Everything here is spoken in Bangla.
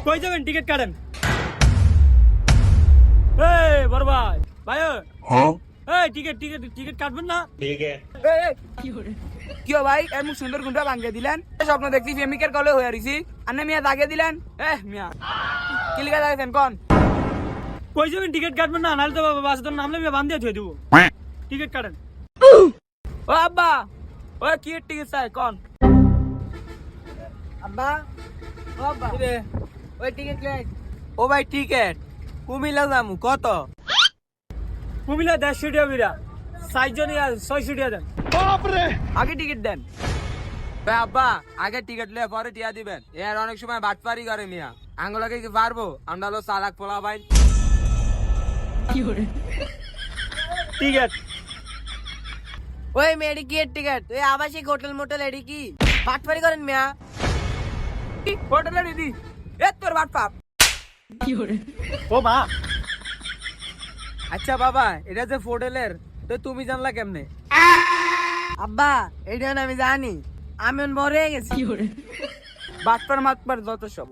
কই যাবেন টিকিট কাটেন। এই বড় ভাই ভাই हाँ এই টিকিট টিকিট টিকিট কাটবেন না? ठीक है। কি ভাই এমন সুন্দর গুন্ডা ভাঙ্গে দিলেন স্বপ্ন দেখছি প্রেমিকের কলে হয়ে রইছি আন্নে মিয়া দাগে দিলেন মিয়া কি লিখা দাগেছেন কোন কই যাবেন টিকিট কাটবেন না? নাহলে তো বাস ধরে নামলে আমি বান্ধ দিয়ে থুয়ে দেবো। টিকিট কাটেন। ও আব্বা ও কি টিকিট চাই কোন আব্বা ও আব্বা ওই টিকিট লে ও ভাই টিকিট কুমিল্লা যামু কত কুমিল্লা 150 টাকা বিরা সাইজন 600 টাকা দেন। আগে টিকিট দেন ভাই আব্বা আগে টিকিট লে পরে টিয়া দিবেন এর অনেক সময় বাটপারি করে মিয়া আঙ্গুলাকে কি পারবো আমরা হলো চালাক পোলা ভাই টিকিট ওই মেডি কি টিকিট ওই আবাসিক হোটেল মোটেল এডি কি বাটপারি করেন মিয়া হোটেলে দিদি এ তোর বাটপাপ ও মা আচ্ছা বাবা এটা যে হোটেলের তো তুমি জানলা কেমনে আব্বা এটা আমি জানি আমি বড় হয়ে গেছি বাটপার মাতপার যত সব